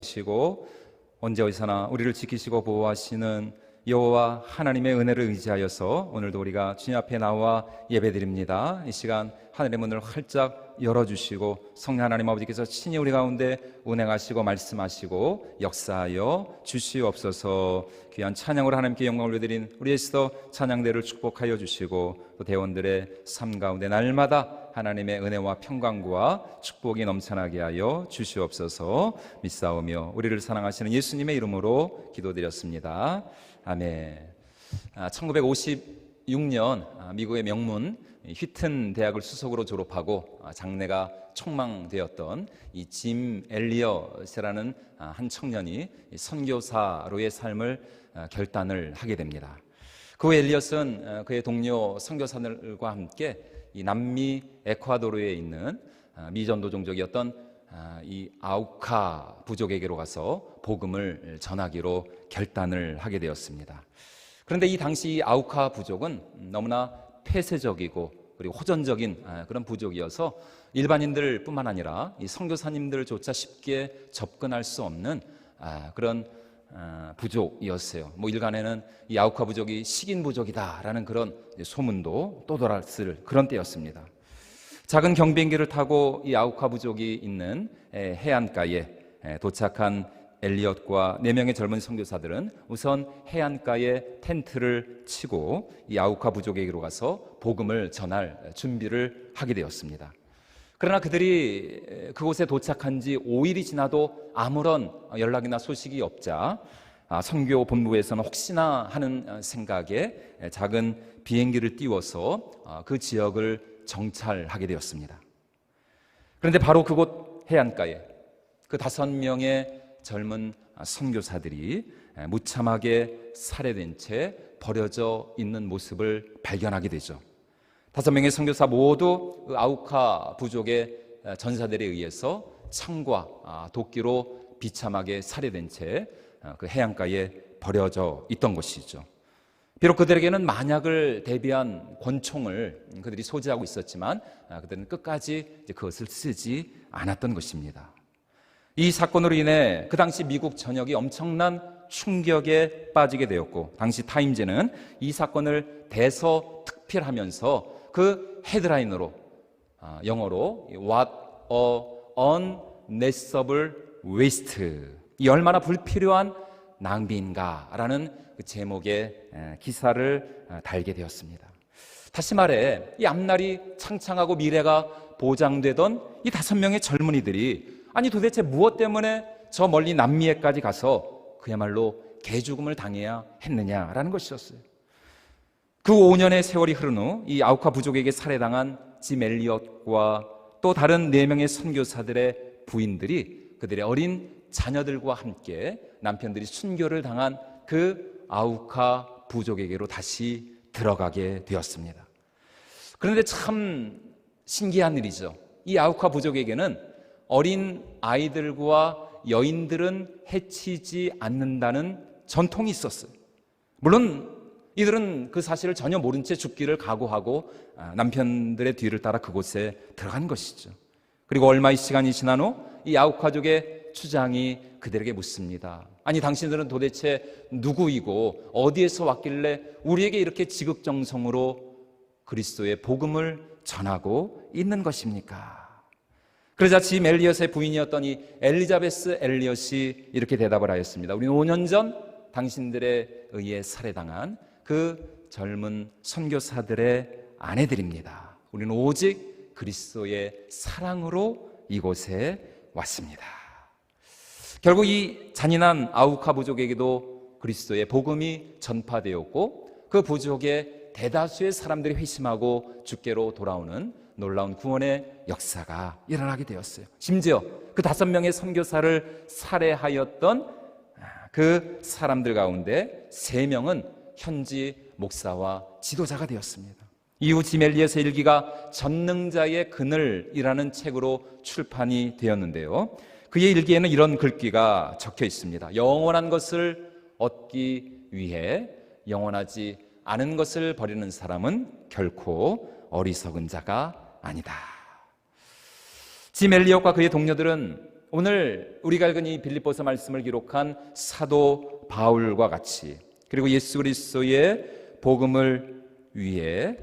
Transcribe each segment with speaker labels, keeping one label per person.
Speaker 1: 시고 언제 어디서나 우리를 지키시고 보호하시는 여호와 하나님의 은혜를 의지하여서 오늘도 우리가 주님 앞에 나와 예배드립니다. 이 시간 하늘의 문을 활짝 열어주시고 성령 하나님 아버지께서 친히 우리 가운데 운행하시고 말씀하시고 역사하여 주시옵소서. 귀한 찬양으로 하나님께 영광을 올려드린 우리 에스더 찬양대를 축복하여 주시고 또 대원들의 삶 가운데 날마다 하나님의 은혜와 평강과 축복이 넘쳐나게 하여 주시옵소서. 믿사오며 우리를 사랑하시는 예수님의 이름으로 기도드렸습니다. 아멘. 1956년 미국의 명문 휘튼 대학을 수석으로 졸업하고 장래가 촉망되었던 이 짐 엘리엇이라는 한 청년이 선교사로의 삶을 결단을 하게 됩니다. 그 후 엘리엇은 그의 동료 선교사들과 함께 이 남미 에콰도르에 있는 미전도 종족이었던 이 아우카 부족에게로 가서 복음을 전하기로 결단을 하게 되었습니다. 그런데 이 당시 아우카 부족은 너무나 폐쇄적이고 그리고 호전적인 그런 부족이어서 일반인들 뿐만 아니라 이 선교사님들조차 쉽게 접근할 수 없는 그런 부족이었어요. 일간에는 이 아우카 부족이 식인 부족이다라는 그런 소문도 떠돌았을 그런 때였습니다. 작은 경비행기를 타고 이 아우카 부족이 있는 해안가에 도착한 엘리엇과 4명의 젊은 선교사들은 우선 해안가에 텐트를 치고 이 아우카 부족에게로 가서 복음을 전할 준비를 하게 되었습니다. 그러나 그들이 그곳에 도착한 지 5일이 지나도 아무런 연락이나 소식이 없자 선교 본부에서는 혹시나 하는 생각에 작은 비행기를 띄워서 그 지역을 정찰하게 되었습니다. 그런데 바로 그곳 해안가에 그 5명의 젊은 선교사들이 무참하게 살해된 채 버려져 있는 모습을 발견하게 되죠. 5명의 선교사 모두 아우카 부족의 전사들에 의해서 창과 도끼로 비참하게 살해된 채 그 해안가에 버려져 있던 것이죠. 비록 그들에게는 만약을 대비한 권총을 그들이 소지하고 있었지만 그들은 끝까지 그것을 쓰지 않았던 것입니다. 이 사건으로 인해 그 당시 미국 전역이 엄청난 충격에 빠지게 되었고, 당시 타임즈는 이 사건을 대서특필하면서 그 헤드라인으로 영어로 What a unnecessary waste, 이 얼마나 불필요한 낭비인가라는 그 제목의 기사를 달게 되었습니다. 다시 말해 이 앞날이 창창하고 미래가 보장되던 이 5명의 젊은이들이 아니 도대체 무엇 때문에 저 멀리 남미에까지 가서 그야말로 개죽음을 당해야 했느냐라는 것이었어요. 그 5년의 세월이 흐른 후 이 아우카 부족에게 살해당한 짐 엘리엇과 또 다른 4명의 선교사들의 부인들이 그들의 어린 자녀들과 함께 남편들이 순교를 당한 그 아우카 부족에게로 다시 들어가게 되었습니다. 그런데 참 신기한 일이죠. 이 아우카 부족에게는 어린 아이들과 여인들은 해치지 않는다는 전통이 있었어요. 물론 이들은 그 사실을 전혀 모른 채 죽기를 각오하고 남편들의 뒤를 따라 그곳에 들어간 것이죠. 그리고 얼마의 시간이 지난 후 이 아우카족의 추장이 그들에게 묻습니다. 아니 당신들은 도대체 누구이고 어디에서 왔길래 우리에게 이렇게 지극정성으로 그리스도의 복음을 전하고 있는 것입니까? 그러자 짐 엘리엇의 부인이었던 이 엘리자베스 엘리엇이 이렇게 대답을 하였습니다. 우리는 5년 전 당신들에 의해 살해당한 그 젊은 선교사들의 아내들입니다. 우리는 오직 그리스도의 사랑으로 이곳에 왔습니다. 결국 이 잔인한 아우카 부족에게도 그리스도의 복음이 전파되었고 그 부족의 대다수의 사람들이 회심하고 주께로 돌아오는 놀라운 구원의 역사가 일어나게 되었어요. 심지어 그 5명의 선교사를 살해하였던 그 사람들 가운데 3명은 현지 목사와 지도자가 되었습니다. 이후 짐 엘리엇의 일기가 전능자의 그늘이라는 책으로 출판이 되었는데요. 그의 일기에는 이런 글귀가 적혀 있습니다. 영원한 것을 얻기 위해 영원하지 않은 것을 버리는 사람은 결코 어리석은 자가 아니다. 짐 엘리엇과 그의 동료들은 오늘 우리가 읽은 이 빌립보서 말씀을 기록한 사도 바울과 같이, 그리고 예수 그리스도의 복음을 위해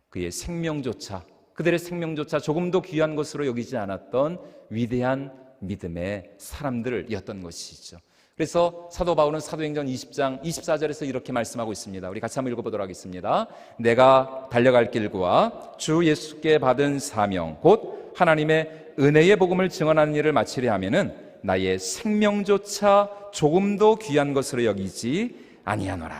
Speaker 1: 그의 생명조차, 그들의 생명조차 조금도 귀한 것으로 여기지 않았던 위대한 믿음의 사람들이었던 것이죠. 그래서 사도 바울은 사도행전 20장 24절에서 이렇게 말씀하고 있습니다. 우리 같이 한번 읽어보도록 하겠습니다. 내가 달려갈 길과 주 예수께 받은 사명 곧 하나님의 은혜의 복음을 증언하는 일을 마치려 하면은 나의 생명조차 조금도 귀한 것으로 여기지 아니하노라.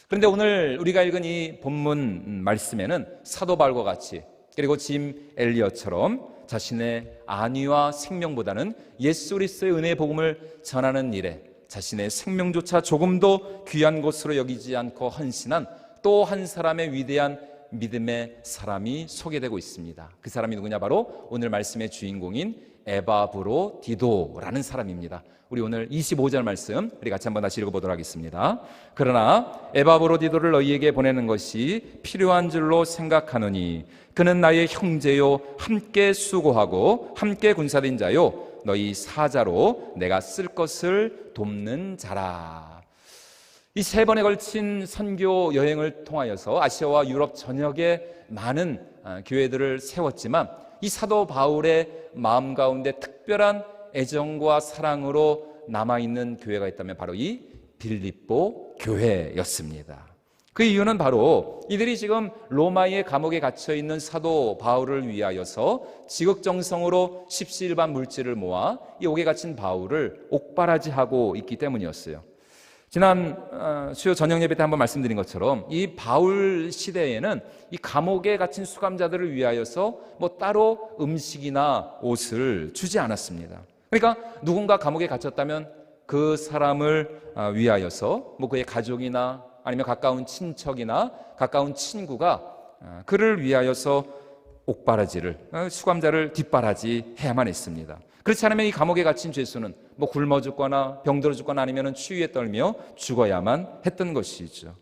Speaker 1: 그런데 오늘 우리가 읽은 이 본문 말씀에는 사도 바울과 같이, 그리고 짐 엘리엇처럼 자신의 안위와 생명보다는 예수 그리스도의 은혜의 복음을 전하는 일에 자신의 생명조차 조금도 귀한 것으로 여기지 않고 헌신한 또 한 사람의 위대한 믿음의 사람이 소개되고 있습니다. 그 사람이 누구냐? 바로 오늘 말씀의 주인공인 에바브로디도라는 사람입니다. 우리 오늘 25절 말씀 우리 같이 한번 다시 읽어보도록 하겠습니다. 그러나 에바브로디도를 너희에게 보내는 것이 필요한 줄로 생각하노니 그는 나의 형제요 함께 수고하고 함께 군사된 자요 너희 사자로 내가 쓸 것을 돕는 자라. 이 세 번에 걸친 선교 여행을 통하여서 아시아와 유럽 전역에 많은 교회들을 세웠지만 이 사도 바울의 마음 가운데 특별한 애정과 사랑으로 남아있는 교회가 있다면 바로 이 빌립보 교회였습니다. 그 이유는 바로 이들이 지금 로마의 감옥에 갇혀있는 사도 바울을 위하여서 지극정성으로 십시일반 물질을 모아 이 옥에 갇힌 바울을 옥바라지하고 있기 때문이었어요. 지난 수요 저녁 예배 때 한번 말씀드린 것처럼 이 바울 시대에는 이 감옥에 갇힌 수감자들을 위하여서 뭐 따로 음식이나 옷을 주지 않았습니다. 그러니까 누군가 감옥에 갇혔다면 그 사람을 위하여서 뭐 그의 가족이나 아니면 가까운 친척이나 가까운 친구가 그를 위하여서 옥바라지를, 수감자를 뒷바라지해야만 했습니다. 그렇지 않으면 이 감옥에 갇힌 죄수는 뭐 굶어 죽거나 병들어 죽거나 아니면 추위에 떨며 죽어야만 했던 것이죠.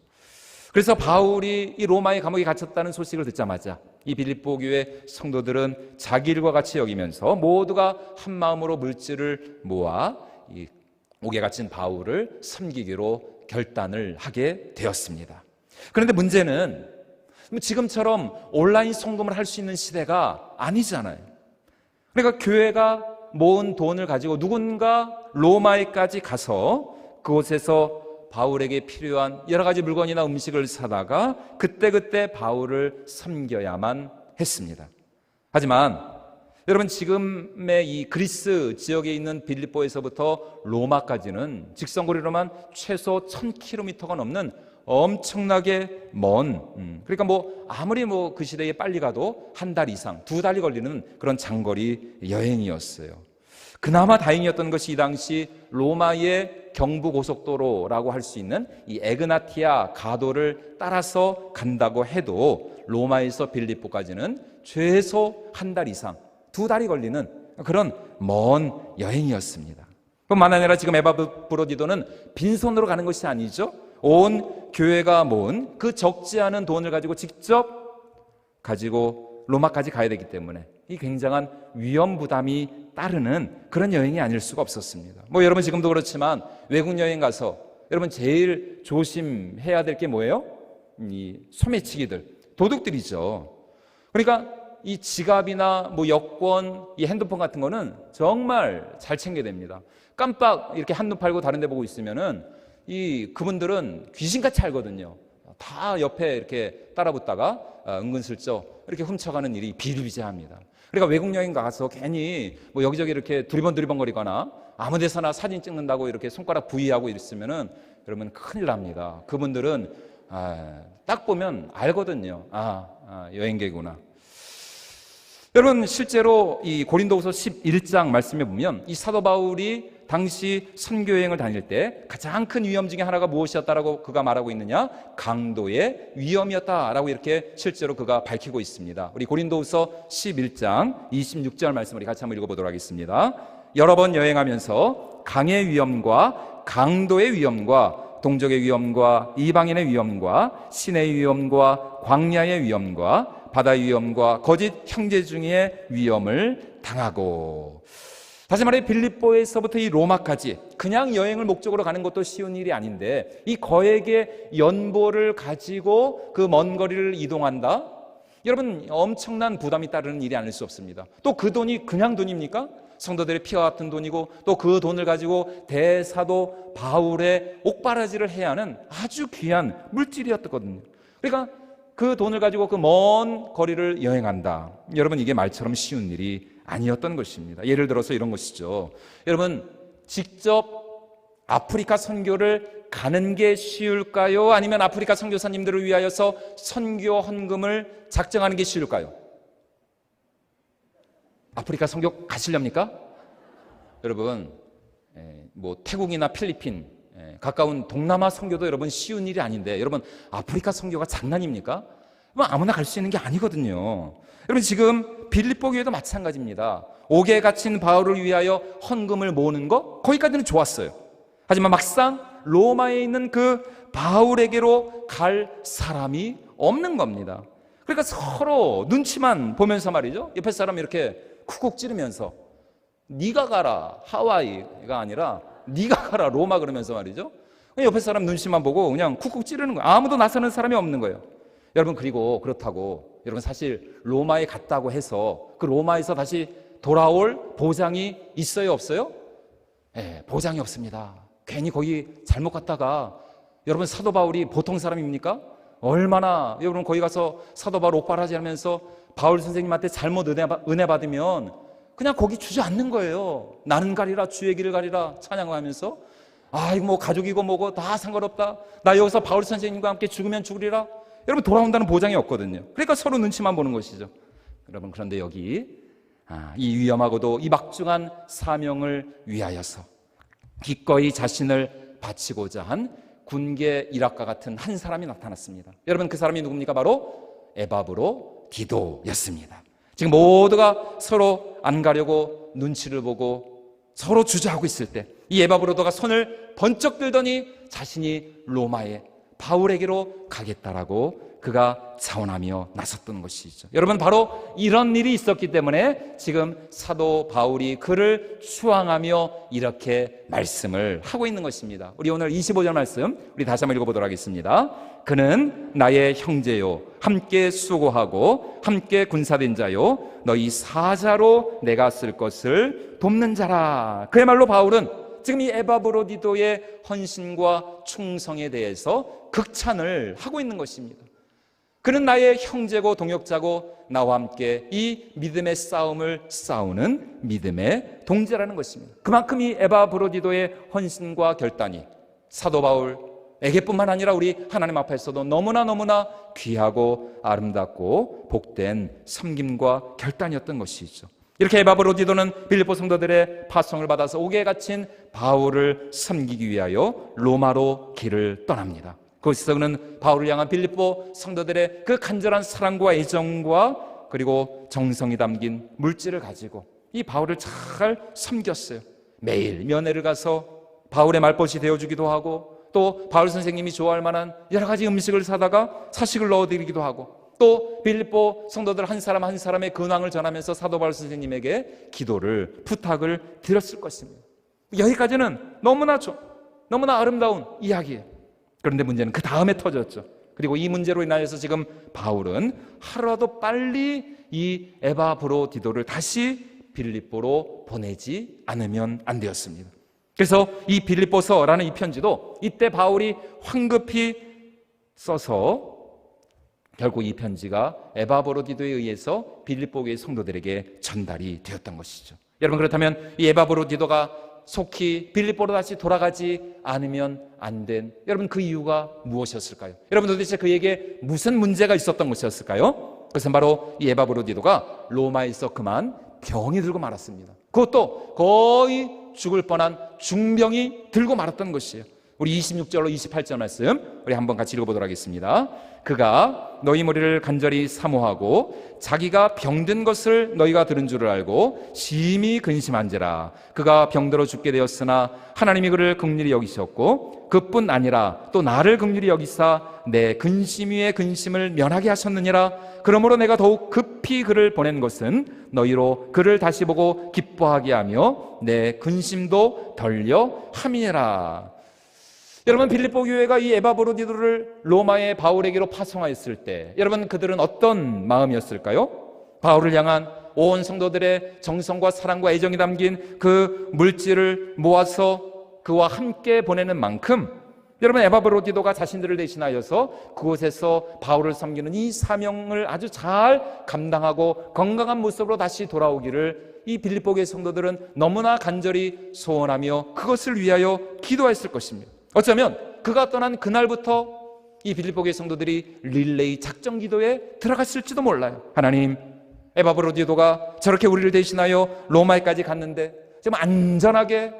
Speaker 1: 그래서 바울이 이 로마의 감옥에 갇혔다는 소식을 듣자마자 이 빌립보 교회 성도들은 자기 일과 같이 여기면서 모두가 한 마음으로 물질을 모아 이 옥에 갇힌 바울을 섬기기로 결단을 하게 되었습니다. 그런데 문제는 지금처럼 온라인 송금을 할 수 있는 시대가 아니잖아요. 그러니까 교회가 모은 돈을 가지고 누군가 로마에까지 가서 그곳에서 바울에게 필요한 여러 가지 물건이나 음식을 사다가 그때그때 바울을 섬겨야만 했습니다. 하지만 여러분, 지금의 이 그리스 지역에 있는 빌립보에서부터 로마까지는 직선거리로만 최소 1000km가 넘는 엄청나게 먼, 그러니까 뭐 아무리 뭐 그 시대에 빨리 가도 한 달 이상, 2달이 걸리는 그런 장거리 여행이었어요. 그나마 다행이었던 것이 이 당시 로마의 경부고속도로라고 할 수 있는 이 에그나티아 가도를 따라서 간다고 해도 로마에서 빌립보까지는 최소 한 달 이상, 2달이 걸리는 그런 먼 여행이었습니다. 뿐만 아니라 지금 에바브로디도는 빈손으로 가는 것이 아니죠. 온 교회가 모은 그 적지 않은 돈을 가지고 직접 가지고 로마까지 가야 되기 때문에 이 굉장한 위험 부담이 따르는 그런 여행이 아닐 수가 없었습니다. 뭐 여러분 지금도 그렇지만 외국 여행 가서 여러분 제일 조심해야 될 게 뭐예요? 이 소매치기들, 도둑들이죠. 그러니까 이 지갑이나 뭐 여권, 이 핸드폰 같은 거는 정말 잘 챙겨야 됩니다. 깜빡 이렇게 한눈 팔고 다른 데 보고 있으면은 그분들은 귀신같이 알거든요. 다 옆에 이렇게 따라붙다가 은근슬쩍 이렇게 훔쳐가는 일이 비일비재합니다. 그러니까 외국 여행 가서 괜히 뭐 여기저기 이렇게 두리번거리거나 아무 데서나 사진 찍는다고 이렇게 손가락 부위하고 있으면은 여러분 큰일 납니다. 그분들은 딱 보면 알거든요. 여행객이구나. 여러분, 실제로 이 고린도후서 11장 말씀에 보면 이 사도 바울이 당시 선교여행을 다닐 때 가장 큰 위험 중에 하나가 무엇이었다라고 그가 말하고 있느냐? 강도의 위험이었다라고 이렇게 실제로 그가 밝히고 있습니다. 우리 고린도후서 11장 26절 말씀 우리 같이 한번 읽어보도록 하겠습니다. 여러 번 여행하면서 강의 위험과 강도의 위험과 동족의 위험과 이방인의 위험과 신의 위험과 광야의 위험과 바다의 위험과 거짓 형제 중의 위험을 당하고, 다시 말해 빌립보에서부터 이 로마까지 그냥 여행을 목적으로 가는 것도 쉬운 일이 아닌데, 이 거액의 연보를 가지고 그 먼 거리를 이동한다? 여러분, 엄청난 부담이 따르는 일이 아닐 수 없습니다. 또 그 돈이 그냥 돈입니까? 성도들의 피와 같은 돈이고, 또 그 돈을 가지고 대사도 바울의 옥바라지를 해야 하는 아주 귀한 물질이었거든요. 그러니까 그 돈을 가지고 그 먼 거리를 여행한다. 여러분, 이게 말처럼 쉬운 일이 아니었던 것입니다. 예를 들어서 이런 것이죠. 여러분, 직접 아프리카 선교를 가는 게 쉬울까요? 아니면 아프리카 선교사님들을 위하여서 선교 헌금을 작정하는 게 쉬울까요? 아프리카 선교 가시렵니까? 여러분, 뭐 태국이나 필리핀, 가까운 동남아 선교도 여러분 쉬운 일이 아닌데, 여러분 아프리카 선교가 장난입니까? 아무나 갈 수 있는 게 아니거든요. 여러분, 지금 빌립보 교회도 마찬가지입니다. 옥에 갇힌 바울을 위하여 헌금을 모으는 거, 거기까지는 좋았어요. 하지만 막상 로마에 있는 그 바울에게로 갈 사람이 없는 겁니다. 그러니까 서로 눈치만 보면서 말이죠, 옆에 사람 이렇게 쿡쿡 찌르면서 네가 가라 하와이가 아니라 네가 가라 로마 그러면서 말이죠, 옆에 사람 눈치만 보고 그냥 쿡쿡 찌르는 거예요. 아무도 나서는 사람이 없는 거예요. 여러분, 그리고 그렇다고 여러분 사실 로마에 갔다고 해서 그 로마에서 다시 돌아올 보장이 있어요, 없어요? 보장이 없습니다. 괜히 거기 잘못 갔다가, 여러분 사도 바울이 보통 사람입니까? 얼마나, 여러분 거기 가서 사도 바울 옥바라지 하면서 바울 선생님한테 잘못 은혜 받으면 그냥 거기 주저앉는 거예요. 나는 가리라 주의 길을 가리라 찬양하면서, 이거 뭐 가족이고 뭐고 다 상관없다, 나 여기서 바울 선생님과 함께 죽으면 죽으리라. 여러분, 돌아온다는 보장이 없거든요. 그러니까 서로 눈치만 보는 것이죠. 여러분, 그런데 여기 이 위험하고도 이 막중한 사명을 위하여서 기꺼이 자신을 바치고자 한 군계 일학과 같은 한 사람이 나타났습니다. 여러분, 그 사람이 누굽니까? 바로 에바브로 디도였습니다. 지금 모두가 서로 안 가려고 눈치를 보고 서로 주저하고 있을 때, 이 에바브로도가 손을 번쩍 들더니 자신이 로마에 바울에게로 가겠다라고 그가 자원하며 나섰던 것이죠. 여러분, 바로 이런 일이 있었기 때문에 지금 사도 바울이 그를 추앙하며 이렇게 말씀을 하고 있는 것입니다. 우리 오늘 25절 말씀 우리 다시 한번 읽어보도록 하겠습니다. 그는 나의 형제요, 함께 수고하고 함께 군사된 자요, 너희 사자로 내가 쓸 것을 돕는 자라. 그야말로 바울은 지금 이 에바브로디도의 헌신과 충성에 대해서 극찬을 하고 있는 것입니다. 그는 나의 형제고 동역자고 나와 함께 이 믿음의 싸움을 싸우는 믿음의 동지라는 것입니다. 그만큼 이 에바브로디도의 헌신과 결단이 사도 바울에게뿐만 아니라 우리 하나님 앞에서도 너무나 귀하고 아름답고 복된 섬김과 결단이었던 것이죠. 이렇게 에바브로디도는 빌립보 성도들의 파송을 받아서 옥에 갇힌 바울을 섬기기 위하여 로마로 길을 떠납니다. 그곳에서 그는 바울을 향한 빌립보 성도들의 그 간절한 사랑과 애정과 그리고 정성이 담긴 물질을 가지고 이 바울을 잘 섬겼어요. 매일 면회를 가서 바울의 말벗이 되어주기도 하고, 또 바울 선생님이 좋아할 만한 여러 가지 음식을 사다가 사식을 넣어드리기도 하고, 또 빌립보 성도들 한 사람 한 사람의 근황을 전하면서 사도 바울 선생님에게 기도를 부탁을 드렸을 것입니다. 여기까지는 너무나 아름다운 이야기예요. 그런데 문제는 그 다음에 터졌죠. 그리고 이 문제로 인하여서 지금 바울은 하루라도 빨리 이 에바브로디도를 다시 빌립보로 보내지 않으면 안 되었습니다. 그래서 이 빌립보서라는 이 편지도 이때 바울이 황급히 써서 결국 이 편지가 에바브로디도에 의해서 빌립보 교회 성도들에게 전달이 되었던 것이죠. 여러분, 그렇다면 이 에바브로디도가 속히 빌립보로 다시 돌아가지 않으면 안 된, 여러분 그 이유가 무엇이었을까요? 여러분, 도대체 그에게 무슨 문제가 있었던 것이었을까요? 그것은 바로 이 에바브로디도가 로마에서 그만 병이 들고 말았습니다. 그것도 거의 죽을 뻔한 중병이 들고 말았던 것이에요. 우리 26절로 28절 말씀 우리 한번 같이 읽어보도록 하겠습니다. 그가 너희 머리를 간절히 사모하고 자기가 병든 것을 너희가 들은 줄을 알고 심히 근심한지라. 그가 병들어 죽게 되었으나 하나님이 그를 긍휼히 여기셨고 그뿐 아니라 또 나를 긍휼히 여기사 내 근심 위에 근심을 면하게 하셨느니라. 그러므로 내가 더욱 급히 그를 보낸 것은 너희로 그를 다시 보고 기뻐하게 하며 내 근심도 덜려 함이니라. 여러분, 빌립보 교회가 이 에바브로디도를 로마의 바울에게로 파송하였을 때 여러분 그들은 어떤 마음이었을까요? 바울을 향한 온 성도들의 정성과 사랑과 애정이 담긴 그 물질을 모아서 그와 함께 보내는 만큼 여러분 에바브로디도가 자신들을 대신하여서 그곳에서 바울을 섬기는 이 사명을 아주 잘 감당하고 건강한 모습으로 다시 돌아오기를 이 빌립보 교회 성도들은 너무나 간절히 소원하며 그것을 위하여 기도했을 것입니다. 어쩌면 그가 떠난 그날부터 이 빌립보 교회 성도들이 릴레이 작전 기도에 들어갔을지도 몰라요. 하나님, 에바브로디도가 저렇게 우리를 대신하여 로마에까지 갔는데 정말 안전하게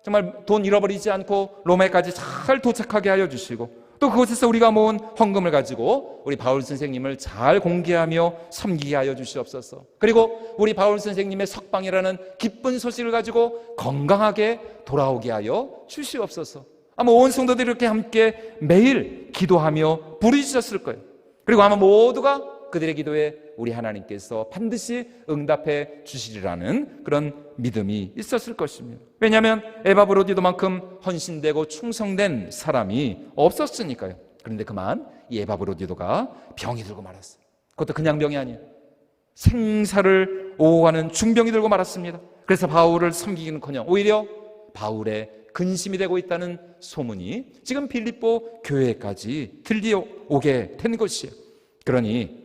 Speaker 1: 정말 돈 잃어버리지 않고 로마에까지 잘 도착하게 하여 주시고 또 그곳에서 우리가 모은 헌금을 가지고 우리 바울 선생님을 잘 공개하며 섬기게 하여 주시옵소서. 그리고 우리 바울 선생님의 석방이라는 기쁜 소식을 가지고 건강하게 돌아오게 하여 주시옵소서. 아마 온 성도들이 이렇게 함께 매일 기도하며 부르짖었을 거예요. 그리고 아마 모두가 그들의 기도에 우리 하나님께서 반드시 응답해 주시리라는 그런 믿음이 있었을 것입니다. 왜냐하면 에바브로디도만큼 헌신되고 충성된 사람이 없었으니까요. 그런데 그만 이 에바브로디도가 병이 들고 말았어요. 그것도 그냥 병이 아니에요. 생사를 오가는 중병이 들고 말았습니다. 그래서 바울을 섬기기는커녕 오히려 바울의 근심이 되고 있다는 소문이 지금 빌립보 교회까지 들려오게 된 것이에요. 그러니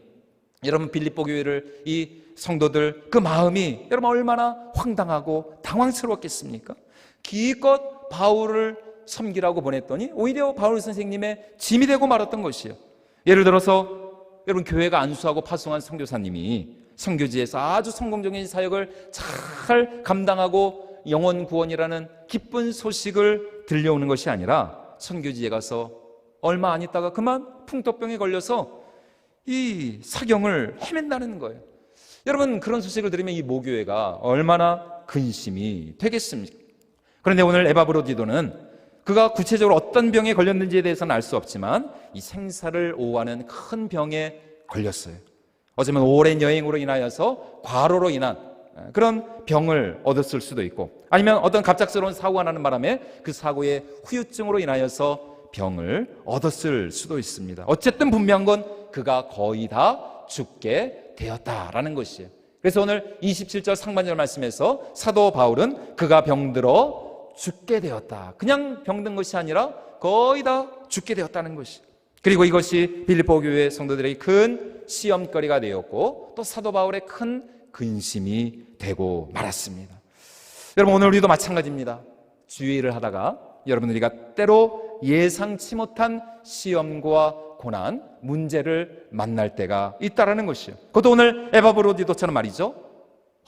Speaker 1: 여러분 빌립보 교회를 이 성도들 그 마음이 여러분 얼마나 황당하고 당황스러웠겠습니까? 기껏 바울을 섬기라고 보냈더니 오히려 바울 선생님의 짐이 되고 말았던 것이에요. 예를 들어서 여러분 교회가 안수하고 파송한 선교사님이 선교지에서 아주 성공적인 사역을 잘 감당하고 영혼 구원이라는 기쁜 소식을 들려오는 것이 아니라 선교지에 가서 얼마 안 있다가 그만 풍토병에 걸려서 이 사경을 헤맨다는 거예요. 여러분 그런 소식을 들으면 이 모교회가 얼마나 근심이 되겠습니까? 그런데 오늘 에바브로디도는 그가 구체적으로 어떤 병에 걸렸는지에 대해서는 알 수 없지만 이 생사를 오하는 큰 병에 걸렸어요. 어쩌면 오랜 여행으로 인하여서 과로로 인한 그런 병을 얻었을 수도 있고 아니면 어떤 갑작스러운 사고가 나는 바람에 그 사고의 후유증으로 인하여서 병을 얻었을 수도 있습니다. 어쨌든 분명한 건 그가 거의 다 죽게 되었다라는 것이에요. 그래서 오늘 27절 상반절 말씀에서 사도 바울은 그가 병들어 죽게 되었다. 그냥 병든 것이 아니라 거의 다 죽게 되었다는 것이. 그리고 이것이 빌립보 교회 성도들에게 큰 시험거리가 되었고 또 사도 바울의 큰 근심이 되고 말았습니다. 여러분 오늘 우리도 마찬가지입니다. 주일을 하다가 여러분 우리가 때로 예상치 못한 시험과 고난, 문제를 만날 때가 있다라는 것이에요. 그것도 오늘 에바브로디도처럼 말이죠.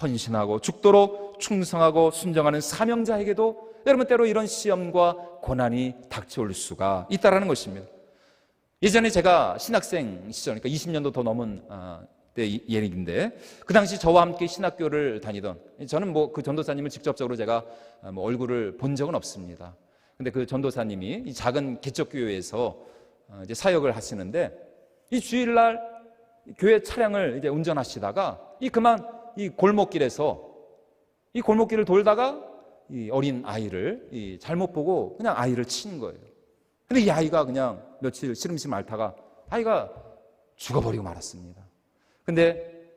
Speaker 1: 헌신하고 죽도록 충성하고 순정하는 사명자에게도 여러분 때로 이런 시험과 고난이 닥쳐올 수가 있다라는 것입니다. 예전에 제가 신학생 시절, 그러니까 20년도 더 넘은 때 얘기인데 그 당시 저와 함께 신학교를 다니던 저는 뭐 그 전도사님을 직접적으로 제가 뭐 얼굴을 본 적은 없습니다. 근데 그 전도사님이 이 작은 개척교회에서 이제 사역을 하시는데 이 주일날 교회 차량을 이제 운전하시다가 그만 이 골목길에서 이 골목길을 돌다가 이 어린 아이를 잘못 보고 그냥 아이를 친 거예요. 근데 이 아이가 그냥 며칠 시름시름 앓다가 아이가 죽어버리고 말았습니다. 근데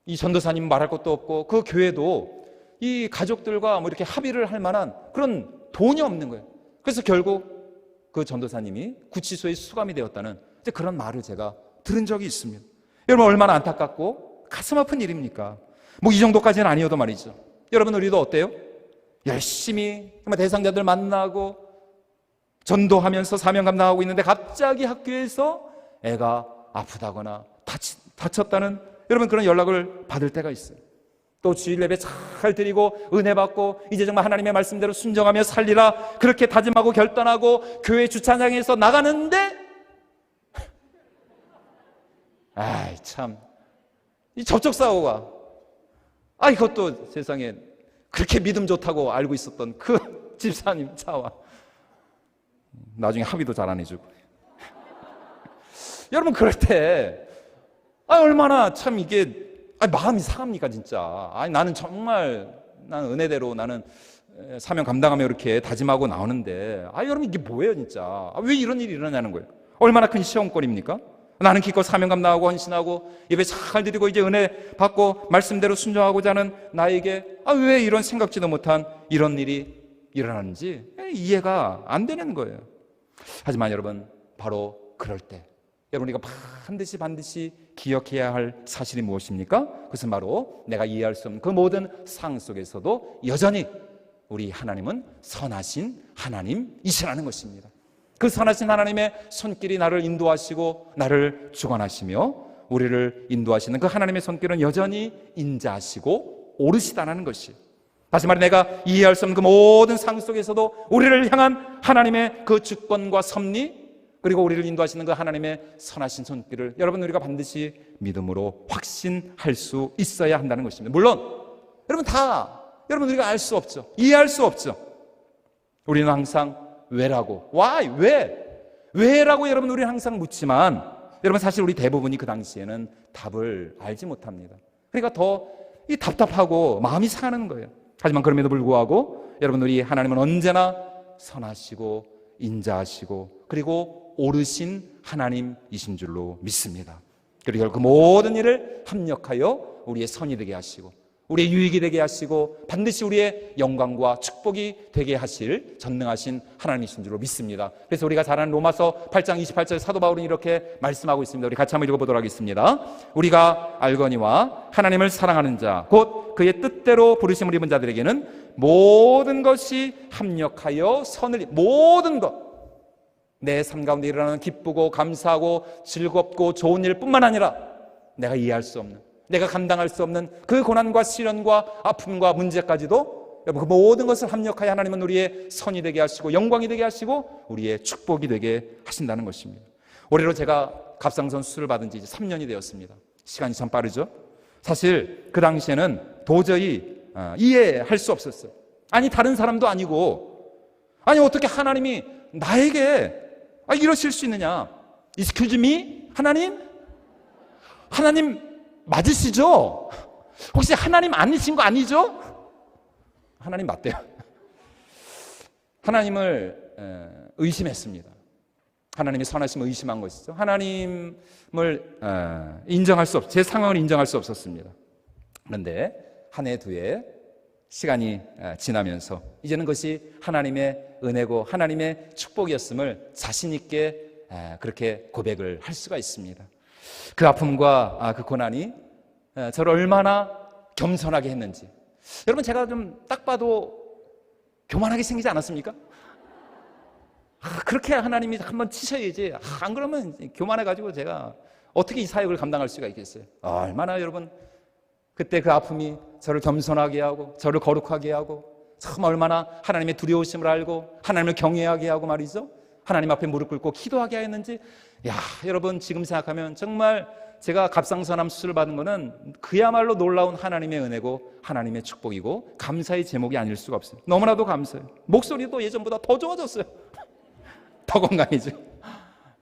Speaker 1: 이 전도사님 말할 것도 없고 그 교회도 이 가족들과 뭐 이렇게 합의를 할 만한 그런 돈이 없는 거예요. 그래서 결국 그 전도사님이 구치소에 수감이 되었다는 그런 말을 제가 들은 적이 있습니다. 여러분 얼마나 안타깝고 가슴 아픈 일입니까? 뭐 이 정도까지는 아니어도 말이죠. 여러분 우리도 어때요? 열심히 정말 대상자들 만나고 전도하면서 사명 감당하고 있는데 갑자기 학교에서 애가 아프다거나 다쳤다는 여러분 그런 연락을 받을 때가 있어요. 또 주일 예배 잘 드리고 은혜 받고 이제 정말 하나님의 말씀대로 순종하며 살리라 그렇게 다짐하고 결단하고 교회 주차장에서 나가는데 아이 참 이 접촉사고가 이것도 세상에 그렇게 믿음 좋다고 알고 있었던 그 집사님 차와 나중에 합의도 잘 안 해주고 여러분 그럴 때 얼마나 참 이게 마음이 상합니까 진짜. 나는 정말 나는 은혜대로 나는 사명 감당하며 이렇게 다짐하고 나오는데 여러분 이게 뭐예요 진짜. 왜 이런 일이 일어나냐는 거예요. 얼마나 큰 시험거리입니까? 나는 기껏 사명 감당하고 헌신하고 예배 잘 드리고 이제 은혜 받고 말씀대로 순종하고자 하는 나에게 왜 이런 생각지도 못한 이런 일이 일어나는지 이해가 안 되는 거예요. 하지만 여러분 바로 그럴 때 여러분 우리가 반드시 기억해야 할 사실이 무엇입니까? 그것은 바로 내가 이해할 수 없는 그 모든 상황 속에서도 여전히 우리 하나님은 선하신 하나님이시라는 것입니다. 그 선하신 하나님의 손길이 나를 인도하시고 나를 주관하시며 우리를 인도하시는 그 하나님의 손길은 여전히 인자하시고 오르시다는 것이, 다시 말해 내가 이해할 수 없는 그 모든 상황 속에서도 우리를 향한 하나님의 그 주권과 섭리 그리고 우리를 인도하시는 그 하나님의 선하신 손길을 여러분 우리가 반드시 믿음으로 확신할 수 있어야 한다는 것입니다. 물론 여러분 우리가 알 수 없죠. 이해할 수 없죠. 우리는 항상 왜라고 왜라고 여러분 우리는 항상 묻지만 여러분 사실 우리 대부분이 그 당시에는 답을 알지 못합니다. 그러니까 더 이 답답하고 마음이 상하는 거예요. 하지만 그럼에도 불구하고 여러분 우리 하나님은 언제나 선하시고 인자하시고 그리고 오르신 하나님이신 줄로 믿습니다. 그리고 결국 그 모든 일을 합력하여 우리의 선이 되게 하시고 우리의 유익이 되게 하시고 반드시 우리의 영광과 축복이 되게 하실 전능하신 하나님이신 줄로 믿습니다. 그래서 우리가 잘 아는 로마서 8장 28절 사도 바울은 이렇게 말씀하고 있습니다. 우리 같이 한번 읽어보도록 하겠습니다. 우리가 알거니와 하나님을 사랑하는 자 곧 그의 뜻대로 부르심을 입은 자들에게는 모든 것이 합력하여 선을 모든 것 내 삶 가운데 일어나는 기쁘고 감사하고 즐겁고 좋은 일뿐만 아니라 내가 이해할 수 없는 내가 감당할 수 없는 그 고난과 시련과 아픔과 문제까지도 여러분 그 모든 것을 합력하여 하나님은 우리의 선이 되게 하시고 영광이 되게 하시고 우리의 축복이 되게 하신다는 것입니다. 올해로 제가 갑상선 수술을 받은 지 이제 3년이 되었습니다. 시간이 참 빠르죠. 사실 그 당시에는 도저히 이해할 수 없었어요. 다른 사람도 아니고 어떻게 하나님이 나에게 이러실 수 있느냐. Excuse me? 하나님 맞으시죠? 혹시 하나님 아니신 거 아니죠? 하나님 맞대요. 하나님을 의심했습니다. 하나님의 선하심을 의심한 것이죠. 하나님을 인정할 수 제 상황을 인정할 수 없었습니다. 그런데 한 해, 두 해 시간이 지나면서 이제는 그것이 하나님의 은혜고 하나님의 축복이었음을 자신 있게 그렇게 고백을 할 수가 있습니다. 그 아픔과 그 고난이 저를 얼마나 겸손하게 했는지 여러분 제가 좀 딱 봐도 교만하게 생기지 않았습니까? 그렇게 하나님이 한번 치셔야지 안 그러면 교만해가지고 제가 어떻게 이 사역을 감당할 수가 있겠어요? 얼마나 여러분 그때 그 아픔이 저를 겸손하게 하고 저를 거룩하게 하고 참 얼마나 하나님의 두려우심을 알고 하나님을 경외하게 하고 말이죠. 하나님 앞에 무릎 꿇고 기도하게 했는지 여러분 지금 생각하면 정말 제가 갑상선암 수술을 받은 거는 그야말로 놀라운 하나님의 은혜고 하나님의 축복이고 감사의 제목이 아닐 수가 없어요. 너무나도 감사해요. 목소리도 예전보다 더 좋아졌어요. 더 건강해져.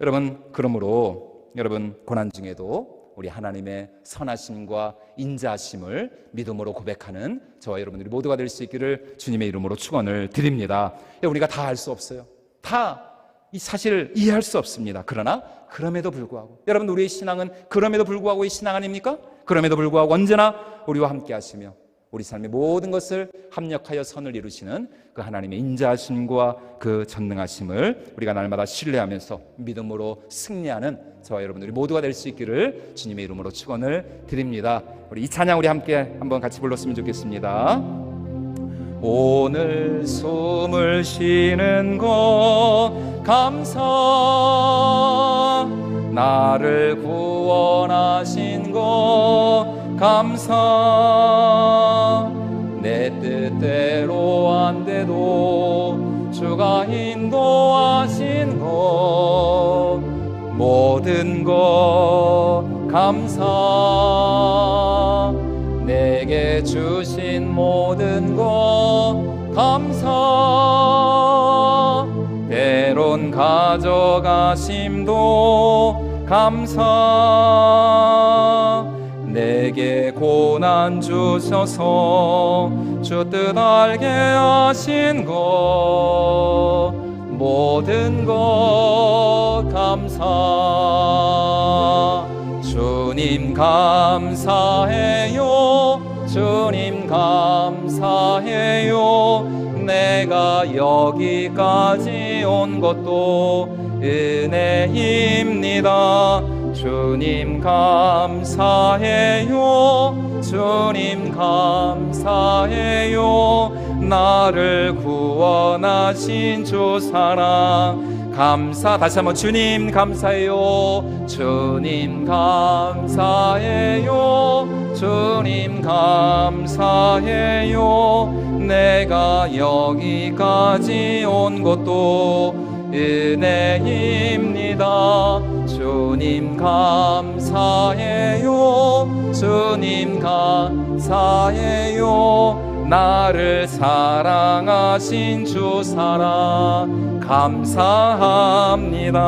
Speaker 1: 여러분 그러므로 여러분 고난 중에도 우리 하나님의 선하심과 인자하심을 믿음으로 고백하는 저와 여러분들이 모두가 될 수 있기를 주님의 이름으로 축원을 드립니다. 우리가 다 알 수 없어요. 다 이 사실을 이해할 수 없습니다. 그러나 그럼에도 불구하고 여러분 우리의 신앙은 그럼에도 불구하고의 신앙 아닙니까? 그럼에도 불구하고 언제나 우리와 함께 하시며 우리 삶의 모든 것을 합력하여 선을 이루시는 그 하나님의 인자하심과 그 전능하심을 우리가 날마다 신뢰하면서 믿음으로 승리하는 저와 여러분들이 모두가 될 수 있기를 주님의 이름으로 축원을 드립니다. 우리 이 찬양 우리 함께 한번 같이 불렀으면 좋겠습니다. 오늘 숨을 쉬는 것 감사 나를 구원하신 것 감사. 내 뜻대로 안 돼도 주가 인도하신 것 모든 것 감사. 내게 주신 모든 것 감사. 때론 가져가심도 감사. 내게 고난 주셔서 주 뜻 알게 하신 것 모든 것 감사. 주님 감사해요. 주님 감사해요. 내가 여기까지 온 것도 은혜입니다. 주님 감사해요. 주님 감사해요. 나를 구원하신 주 사랑 감사. 다시 한번 주님 감사해요. 주님 감사해요. 주님 감사해요. 내가 여기까지 온 것도 은혜입니다. 주님 감사해요. 주님 감사해요. 나를 사랑하신 주 사랑 감사합니다.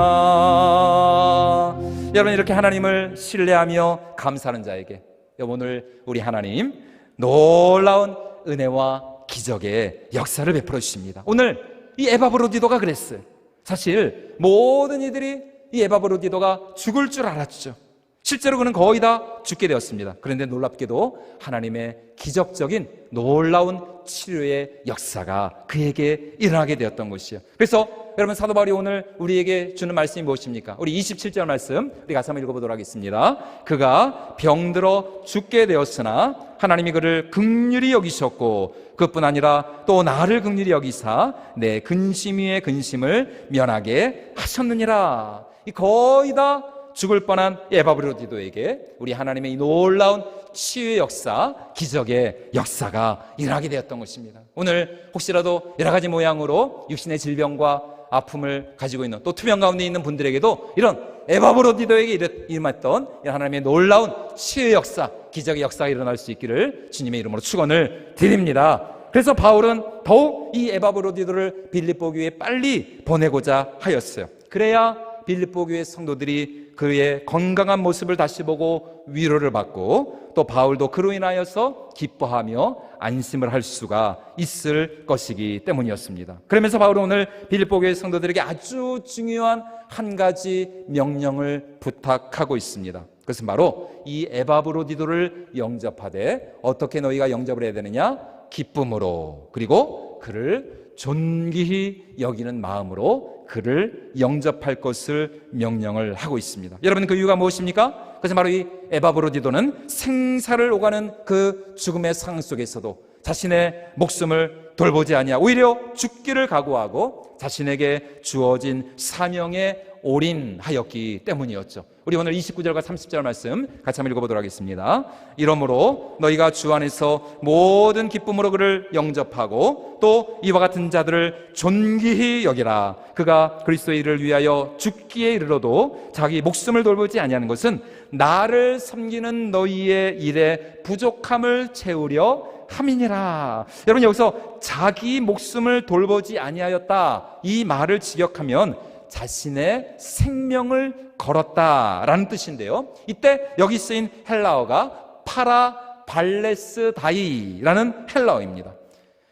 Speaker 1: 여러분, 이렇게 하나님을 신뢰하며 감사하는 자에게 오늘 우리 하나님 놀라운 은혜와 기적의 역사를 베풀어 주십니다. 오늘 이 에바브로디도가 그랬어요. 사실 모든 이들이 이 에바브로디도가 죽을 줄 알았죠. 실제로 그는 거의 다 죽게 되었습니다. 그런데 놀랍게도 하나님의 기적적인 놀라운 치료의 역사가 그에게 일어나게 되었던 것이요. 그래서 여러분, 사도 바울이 오늘 우리에게 주는 말씀이 무엇입니까? 우리 27절 말씀 우리 같이 한번 읽어보도록 하겠습니다. 그가 병들어 죽게 되었으나 하나님이 그를 긍휼히 여기셨고 그뿐 아니라 또 나를 긍휼히 여기사 내 근심 위에 근심을 면하게 하셨느니라. 이 거의 다 죽을 뻔한 에바브로디도에게 우리 하나님의 이 놀라운 치유의 역사, 기적의 역사가 일어나게 되었던 것입니다. 오늘 혹시라도 여러 가지 모양으로 육신의 질병과 아픔을 가지고 있는, 또 투병 가운데 있는 분들에게도 이런 에바브로디도에게 일어났던 하나님의 놀라운 치유의 역사, 기적의 역사가 일어날 수 있기를 주님의 이름으로 축원을 드립니다. 그래서 바울은 더욱 이 에바브로디도를 빌립보 교회에 빨리 보내고자 하였어요. 그래야 빌립보 교회 성도들이 그의 건강한 모습을 다시 보고 위로를 받고 또 바울도 그로 인하여서 기뻐하며 안심을 할 수가 있을 것이기 때문이었습니다. 그러면서 바울은 오늘 빌립보 교회 성도들에게 아주 중요한 한 가지 명령을 부탁하고 있습니다. 그것은 바로 이 에바브로디도를 영접하되 어떻게 너희가 영접을 해야 되느냐? 기쁨으로, 그리고 그를 존귀히 여기는 마음으로 그를 영접할 것을 명령을 하고 있습니다. 여러분, 그 이유가 무엇입니까? 그래서 바로 이 에바브로디도는 생사를 오가는 그 죽음의 상황 속에서도 자신의 목숨을 돌보지 아니하고 오히려 죽기를 각오하고 자신에게 주어진 사명에 올인하였기 때문이었죠. 우리 오늘 29절과 30절 말씀 같이 한번 읽어보도록 하겠습니다. 이러므로 너희가 주 안에서 모든 기쁨으로 그를 영접하고 또 이와 같은 자들을 존귀히 여기라. 그가 그리스도의 일을 위하여 죽기에 이르러도 자기 목숨을 돌보지 아니하는 것은 나를 섬기는 너희의 일에 부족함을 채우려 함이니라. 여러분, 여기서 자기 목숨을 돌보지 아니하였다, 이 말을 직역하면 자신의 생명을 걸었다라는 뜻인데요, 이때 여기 쓰인 헬라어가 파라발레스다이라는 헬라어입니다.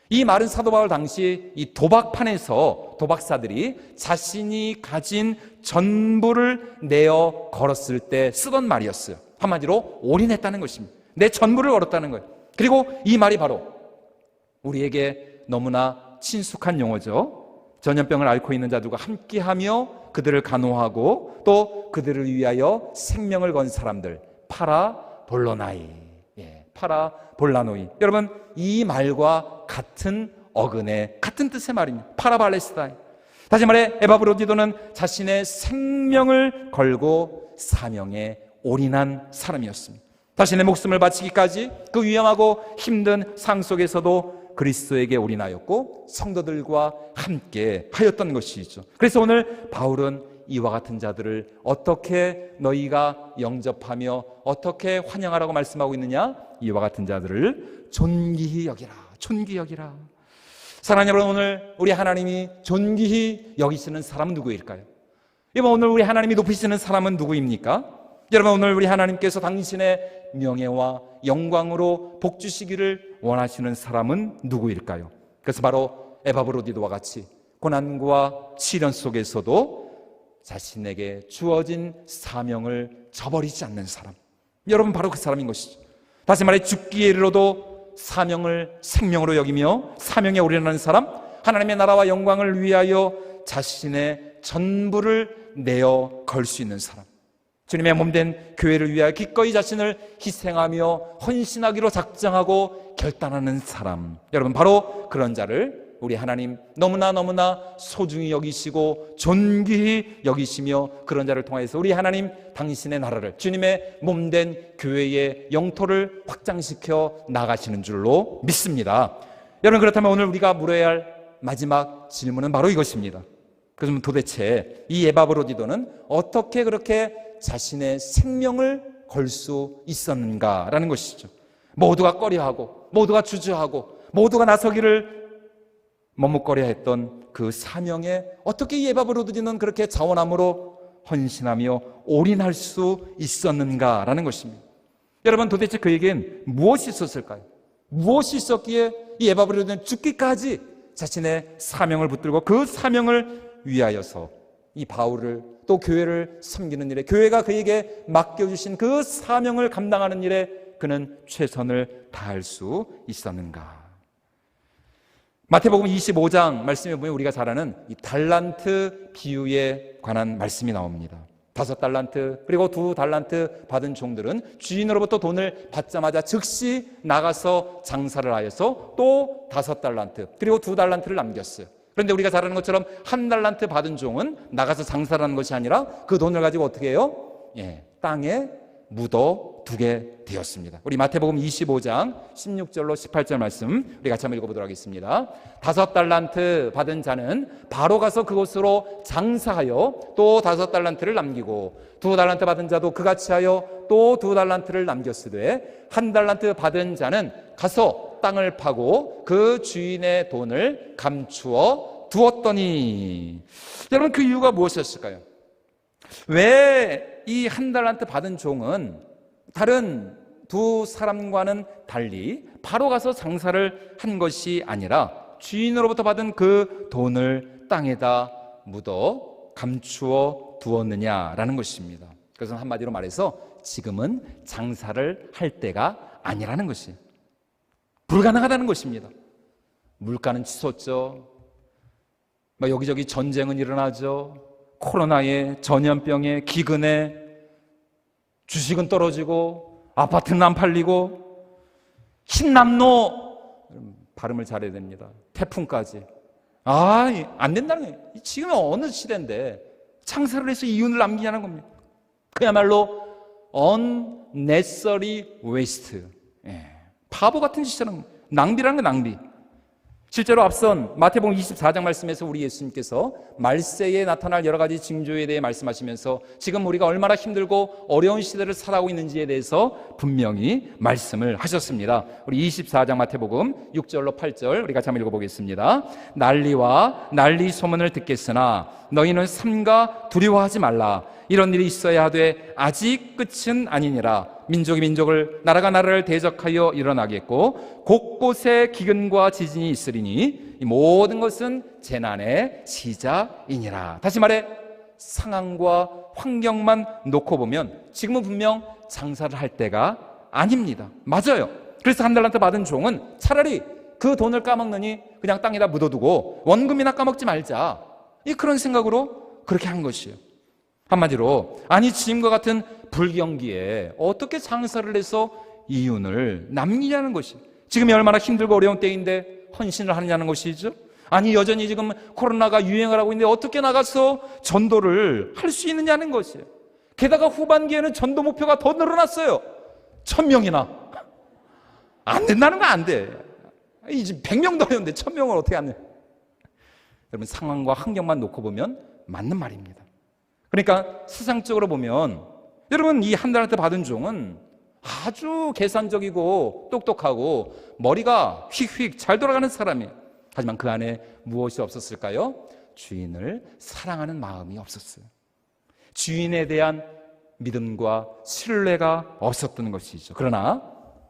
Speaker 1: 이 말은 사도 바울 당시 이 도박판에서 도박사들이 자신이 가진 전부를 내어 걸었을 때 쓰던 말이었어요. 한마디로 올인했다는 것입니다. 내 전부를 걸었다는 거예요. 그리고 이 말이 바로 우리에게 너무나 친숙한 용어죠. 전염병을 앓고 있는 자들과 함께하며 그들을 간호하고 또 그들을 위하여 생명을 건 사람들, 파라볼로나이, 파라볼라노이. 여러분, 이 말과 같은 어근의 같은 뜻의 말입니다. 파라발레스다이. 다시 말해 에바브로디도는 자신의 생명을 걸고 사명에 올인한 사람이었습니다. 자신의 목숨을 바치기까지 그 위험하고 힘든 상황 속에서도 그리스도에게 올인하였고 성도들과 함께 하였던 것이죠. 그래서 오늘 바울은 이와 같은 자들을 어떻게 너희가 영접하며 어떻게 환영하라고 말씀하고 있느냐? 이와 같은 자들을 존귀히 여기라. 존귀히 여기라. 사랑하는 여러분, 오늘 우리 하나님이 존귀히 여기시는 사람은 누구일까요? 여러분, 오늘 우리 하나님이 높이시는 사람은 누구입니까? 여러분, 오늘 우리 하나님께서 당신의 명예와 영광으로 복 주시기를 원하시는 사람은 누구일까요? 그래서 바로 에바브로디도와 같이 고난과 시련 속에서도 자신에게 주어진 사명을 저버리지 않는 사람, 여러분 바로 그 사람인 것이죠. 다시 말해 죽기에 이르러도 사명을 생명으로 여기며 사명에 올인하는 사람, 하나님의 나라와 영광을 위하여 자신의 전부를 내어 걸 수 있는 사람, 주님의 몸된 교회를 위하여 기꺼이 자신을 희생하며 헌신하기로 작정하고 결단하는 사람, 여러분 바로 그런 자를 우리 하나님 너무나 소중히 여기시고 존귀히 여기시며 그런 자를 통해서 우리 하나님 당신의 나라를, 주님의 몸된 교회의 영토를 확장시켜 나가시는 줄로 믿습니다. 여러분, 그렇다면 오늘 우리가 물어야 할 마지막 질문은 바로 이것입니다. 그럼 도대체 이 에바브로디도는 어떻게 그렇게 자신의 생명을 걸 수 있었는가라는 것이죠. 모두가 꺼려하고 모두가 주저하고 모두가 나서기를 머뭇거려 했던 그 사명에 어떻게 이 에바브로디도는 그렇게 자원함으로 헌신하며 올인할 수 있었는가라는 것입니다. 여러분, 도대체 그에겐 무엇이 있었을까요? 무엇이 있었기에 이 에바브로디도는 죽기까지 자신의 사명을 붙들고 그 사명을 위하여서 이 바울을 또 교회를 섬기는 일에, 교회가 그에게 맡겨주신 그 사명을 감당하는 일에 그는 최선을 다할 수 있었는가? 마태복음 25장 말씀에 보면 우리가 잘 아는 이 달란트 비유에 관한 말씀이 나옵니다. 5달란트 그리고 2달란트 받은 종들은 주인으로부터 돈을 받자마자 즉시 나가서 장사를 하여서 또 5달란트 그리고 2달란트를 남겼어요. 그런데 우리가 잘 아는 것처럼 1달란트 받은 종은 나가서 장사를 하는 것이 아니라 그 돈을 가지고 어떻게 해요? 땅에 묻어두게 되었습니다. 우리 마태복음 25장 16절로 18절 말씀 우리 같이 한번 읽어보도록 하겠습니다. 5달란트 받은 자는 바로 가서 그곳으로 장사하여 또 5달란트를 남기고 2달란트 받은 자도 그같이 하여 또 2달란트를 남겼으되 1달란트 받은 자는 가서 땅을 파고 그 주인의 돈을 감추어 두었더니, 여러분 그 이유가 무엇이었을까요? 왜 이 1달란트 받은 종은 다른 2 사람과는 달리 바로 가서 장사를 한 것이 아니라 주인으로부터 받은 그 돈을 땅에다 묻어 감추어 두었느냐라는 것입니다. 그것은 한마디로 말해서 지금은 장사를 할 때가 아니라는 것이에요. 불가능하다는 것입니다. 물가는 치솟죠. 여기저기 전쟁은 일어나죠. 코로나에, 전염병에, 기근에 주식은 떨어지고 아파트는 안 팔리고 흰남노, 발음을 잘해야 됩니다. 태풍까지. 안 된다는 거예요. 지금 어느 시대인데 장사를 해서 이윤을 남기냐는 겁니다. 그야말로 unnecessary waste, 바보 같은 짓이라는, 낭비라는 건 낭비. 실제로 앞선 마태복음 24장 말씀에서 우리 예수님께서 말세에 나타날 여러 가지 징조에 대해 말씀하시면서 지금 우리가 얼마나 힘들고 어려운 시대를 살아가고 있는지에 대해서 분명히 말씀을 하셨습니다. 우리 24장 마태복음 6절로 8절 우리 같이 한번 읽어보겠습니다. 난리와 난리 소문을 듣겠으나 너희는 삼가 두려워하지 말라. 이런 일이 있어야 하되 아직 끝은 아니니라. 민족이 민족을, 나라가 나라를 대적하여 일어나겠고 곳곳에 기근과 지진이 있으리니 이 모든 것은 재난의 시작이니라. 다시 말해 상황과 환경만 놓고 보면 지금은 분명 장사를 할 때가 아닙니다. 맞아요. 그래서 1달란트 받은 종은 차라리 그 돈을 까먹느니 그냥 땅에다 묻어두고 원금이나 까먹지 말자, 그런 생각으로 그렇게 한 것이에요. 한마디로 지금과 같은 불경기에 어떻게 장사를 해서 이윤을 남기냐는 것이, 지금이 얼마나 힘들고 어려운 때인데 헌신을 하느냐는 것이죠. 여전히 지금 코로나가 유행을 하고 있는데 어떻게 나가서 전도를 할 수 있느냐는 것이에요. 게다가 후반기에는 전도 목표가 더 늘어났어요. 1000명이나. 안 된다는 거 안 돼. 이제 100명도 어려운데 1000명을 어떻게 하냐. 여러분, 상황과 환경만 놓고 보면 맞는 말입니다. 그러니까 세상적으로 보면 여러분, 이 한 달한테 받은 종은 아주 계산적이고 똑똑하고 머리가 휙휙 잘 돌아가는 사람이에요. 하지만 그 안에 무엇이 없었을까요? 주인을 사랑하는 마음이 없었어요. 주인에 대한 믿음과 신뢰가 없었던 것이죠. 그러나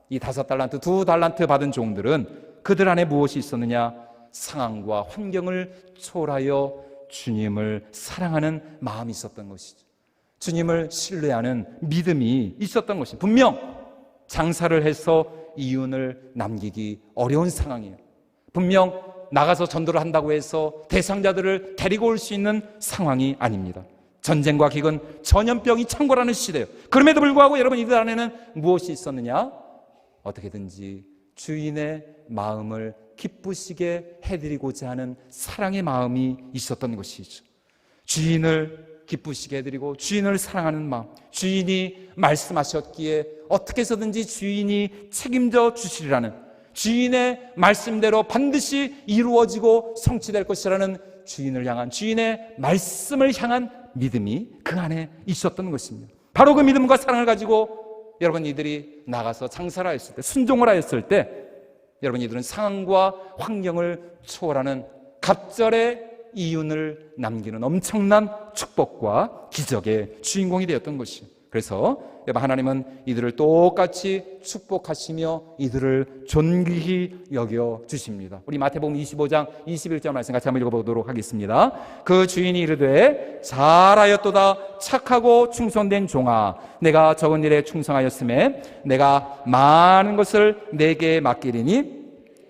Speaker 1: 이 5달란트, 2달란트 받은 종들은 그들 안에 무엇이 있었느냐? 상황과 환경을 초월하여 주님을 사랑하는 마음이 있었던 것이죠. 주님을 신뢰하는 믿음이 있었던 것입니다. 분명 장사를 해서 이윤을 남기기 어려운 상황이에요. 분명 나가서 전도를 한다고 해서 대상자들을 데리고 올 수 있는 상황이 아닙니다. 전쟁과 기근, 전염병이 창궐하는 시대예요. 그럼에도 불구하고 여러분, 이들 안에는 무엇이 있었느냐? 어떻게든지 주인의 마음을 기쁘시게 해드리고자 하는 사랑의 마음이 있었던 것이죠. 주인을 기쁘시게 해드리고 주인을 사랑하는 마음, 주인이 말씀하셨기에 어떻게 해서든지 주인이 책임져 주시리라는, 주인의 말씀대로 반드시 이루어지고 성취될 것이라는 주인을 향한, 주인의 말씀을 향한 믿음이 그 안에 있었던 것입니다. 바로 그 믿음과 사랑을 가지고 여러분, 이들이 나가서 장사를 하였을 때, 순종을 하였을 때 여러분, 이들은 상황과 환경을 초월하는 갑절의 이윤을 남기는 엄청난 축복과 기적의 주인공이 되었던 것이에요. 그래서 여러분, 하나님은 이들을 똑같이 축복하시며 이들을 존귀히 여겨 주십니다. 우리 마태복음 25장 21절 말씀 같이 한번 읽어보도록 하겠습니다. 그 주인이 이르되 잘하였도다 착하고 충성된 종아, 내가 적은 일에 충성하였음에 내가 많은 것을 내게 맡기리니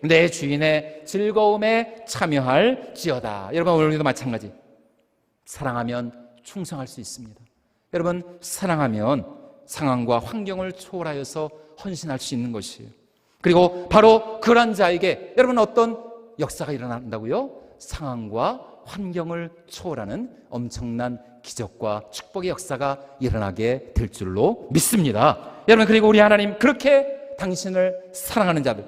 Speaker 1: 내 주인의 즐거움에 참여할지어다. 여러분, 오늘도 마찬가지. 사랑하면 충성할 수 있습니다. 여러분, 사랑하면 상황과 환경을 초월하여서 헌신할 수 있는 것이에요. 그리고 바로 그런 자에게 여러분, 어떤 역사가 일어난다고요? 상황과 환경을 초월하는 엄청난 기적과 축복의 역사가 일어나게 될 줄로 믿습니다. 여러분, 그리고 우리 하나님, 그렇게 당신을 사랑하는 자들,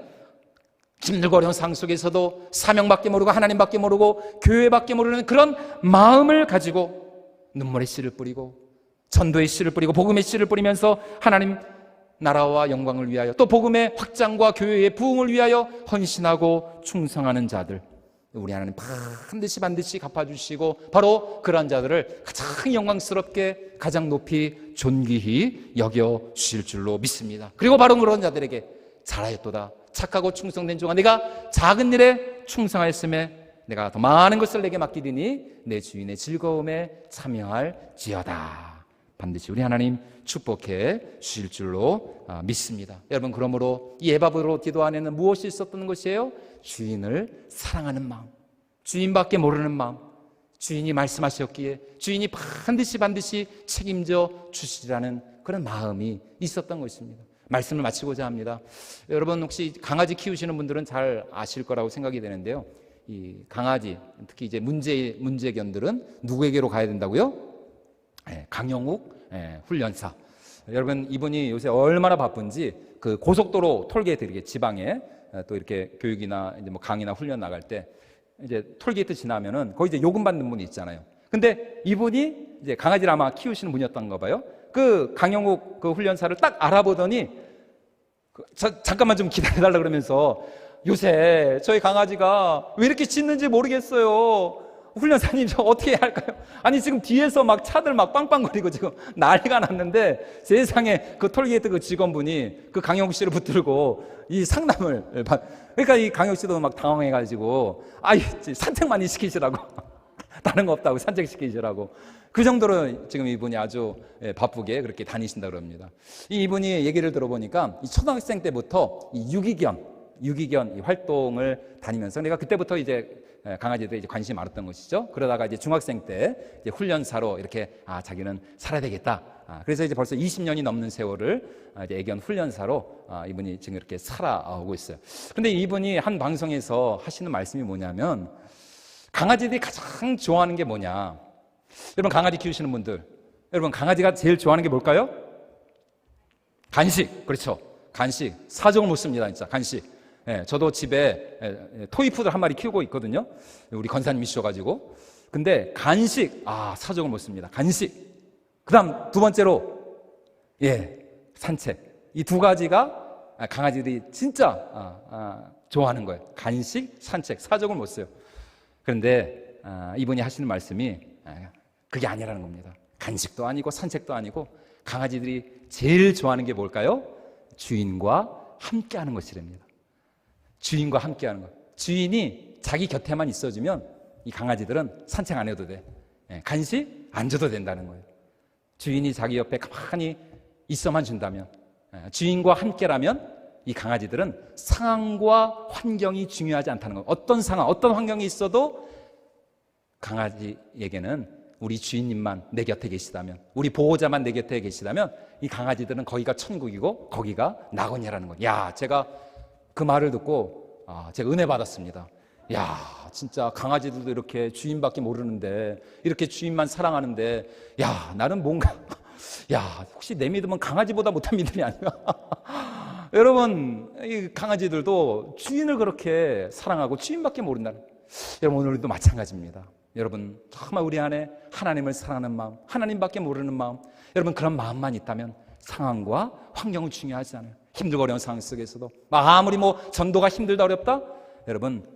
Speaker 1: 힘들고 어려운 상황 속에서도 사명밖에 모르고 하나님밖에 모르고 교회밖에 모르는 그런 마음을 가지고 눈물의 씨를 뿌리고 전도의 씨를 뿌리고 복음의 씨를 뿌리면서 하나님 나라와 영광을 위하여, 또 복음의 확장과 교회의 부흥을 위하여 헌신하고 충성하는 자들, 우리 하나님 반드시 갚아주시고 바로 그러한 자들을 가장 영광스럽게, 가장 높이 존귀히 여겨주실 줄로 믿습니다. 그리고 바로 그런 자들에게 잘하였도다 착하고 충성된 종아, 내가 작은 일에 충성하였음에 내가 더 많은 것을 내게 맡기리니 내 주인의 즐거움에 참여할지어다. 반드시 우리 하나님 축복해 주실 줄로 믿습니다. 여러분, 그러므로 이 에바브로디도 안에는 무엇이 있었던 것이에요? 주인을 사랑하는 마음, 주인밖에 모르는 마음, 주인이 말씀하셨기에 주인이 반드시 책임져 주시라는 그런 마음이 있었던 것입니다. 말씀을 마치고자 합니다. 여러분, 혹시 강아지 키우시는 분들은 잘 아실 거라고 생각이 되는데요, 이 강아지, 특히 이제 문제견들은 누구에게로 가야 된다고요? 강영욱 훈련사. 여러분, 이분이 요새 얼마나 바쁜지 그 고속도로 톨게이트, 이렇게 지방에 또 이렇게 교육이나 이제 뭐 강의나 훈련 나갈 때 이제 톨게이트 지나면은 거기 이제 요금 받는 분이 있잖아요. 근데 이분이 이제 강아지를 아마 키우시는 분이었던가 봐요. 그 강영욱 그 훈련사를 딱 알아보더니 잠깐만 좀 기다려달라 그러면서, 요새 저희 강아지가 왜 이렇게 짖는지 모르겠어요. 훈련사님, 저 어떻게 해야 할까요? 아니, 지금 뒤에서 막 차들 막 빵빵거리고 지금 난리가 났는데, 세상에 그 톨게이트 그 직원분이 그 강영욱 씨를 붙들고 이 상담을 그러니까 이 강영욱 씨도 막 당황해가지고, 산책 많이 시키시라고 다른 거 없다고 산책시키시라고, 그 정도로 지금 이분이 아주 바쁘게 그렇게 다니신다고 그럽니다. 이분이 얘기를 들어보니까 이 초등학생 때부터 이 유기견 활동을 다니면서, 내가 그때부터 이제 강아지들이 이제 관심이 많았던 것이죠. 그러다가 이제 중학생 때 이제 훈련사로 이렇게 자기는 살아야 되겠다. 그래서 이제 벌써 20년이 넘는 세월을 이제 애견 훈련사로 이분이 지금 이렇게 살아오고 있어요. 근데 이분이 한 방송에서 하시는 말씀이 뭐냐면, 강아지들이 가장 좋아하는 게 뭐냐? 여러분, 강아지 키우시는 분들, 여러분, 강아지가 제일 좋아하는 게 뭘까요? 간식, 그렇죠. 간식, 사정을 못 씁니다, 진짜. 간식. 저도 집에 토이푸들 한 마리 키우고 있거든요. 우리 권사님이 주셔가지고. 근데 간식, 사정을 못 씁니다. 간식. 그 다음 두 번째로, 산책. 이 두 가지가 강아지들이 진짜 좋아하는 거예요. 간식, 산책, 사정을 못 써요. 그런데 이분이 하시는 말씀이 그게 아니라는 겁니다. 간식도 아니고 산책도 아니고 강아지들이 제일 좋아하는 게 뭘까요? 주인과 함께하는 것이랍니다. 주인과 함께하는 것. 주인이 자기 곁에만 있어주면 이 강아지들은 산책 안 해도 돼. 간식 안 줘도 된다는 거예요. 주인이 자기 옆에 가만히 있어만 준다면, 주인과 함께라면 이 강아지들은 상황과 환경이 중요하지 않다는 거예요. 어떤 상황, 어떤 환경이 있어도 강아지에게는 우리 주인님만 내 곁에 계시다면, 우리 보호자만 내 곁에 계시다면 이 강아지들은 거기가 천국이고 거기가 낙원이라는 거예요. 야, 제가 그 말을 듣고 제가 은혜 받았습니다. 야, 진짜 강아지들도 이렇게 주인밖에 모르는데, 이렇게 주인만 사랑하는데, 야, 나는 뭔가 혹시 내 믿음은 강아지보다 못한 믿음이 아닌가? 여러분, 이 강아지들도 주인을 그렇게 사랑하고 주인밖에 모른다는, 여러분 오늘도 마찬가지입니다. 여러분 정말 우리 안에 하나님을 사랑하는 마음, 하나님밖에 모르는 마음, 여러분 그런 마음만 있다면 상황과 환경은 중요하지 않아요. 힘들고 어려운 상황 속에서도 아무리 전도가 힘들다 어렵다, 여러분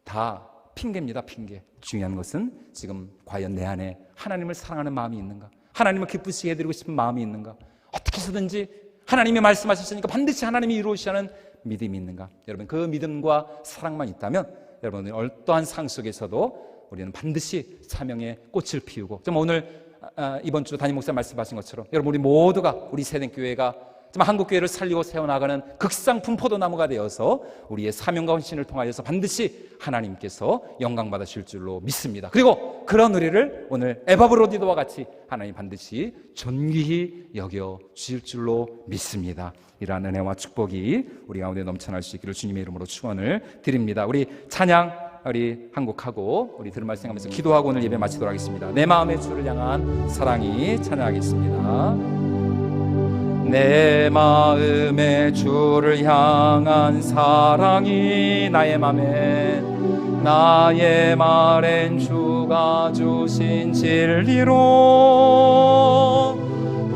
Speaker 1: 다 핑계입니다. 핑계. 중요한 것은 지금 과연 내 안에 하나님을 사랑하는 마음이 있는가, 하나님을 기쁘시게 해드리고 싶은 마음이 있는가, 어떻게 해서든지 하나님이 말씀하셨으니까 반드시 하나님이 이루시는 믿음이 있는가. 여러분 그 믿음과 사랑만 있다면 여러분 어떠한 상황 속에서도 우리는 반드시 사명의 꽃을 피우고, 좀 오늘 이번 주 담임 목사 말씀하신 것처럼 여러분 우리 모두가, 우리 세den교회가 좀 한국교회를 살리고 세워나가는 극상품 포도나무가 되어서 우리의 사명과 헌신을 통하여서 반드시 하나님께서 영광 받으실 줄로 믿습니다. 그리고 그런 우리를 오늘 에바브로디도와 같이 하나님 반드시 존귀히 여겨 주실 줄로 믿습니다. 이러한 은혜와 축복이 우리 가운데 넘쳐날 수 있기를 주님의 이름으로 축원을 드립니다. 우리 찬양 우리 한곡하고 우리 들은 말씀 하면서 기도하고 오늘 예배 마치도록 하겠습니다. 내 마음의 주를 향한 사랑이 찬양하겠습니다. 내 마음의 주를 향한 사랑이 나의 말엔 주가 주신 진리로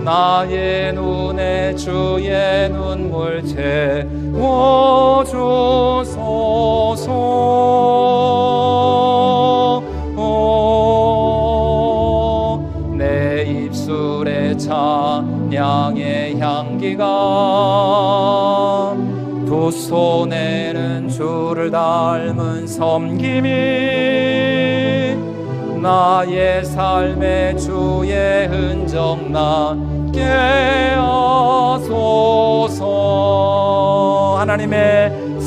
Speaker 1: 나의 눈에 주의 눈물 채워주소서. 내 입술에 찬양의 향기가, 두 손에는 주를 닮은 섬김이 나의 삶에 주의 흔적 나게 하소서. 하나님의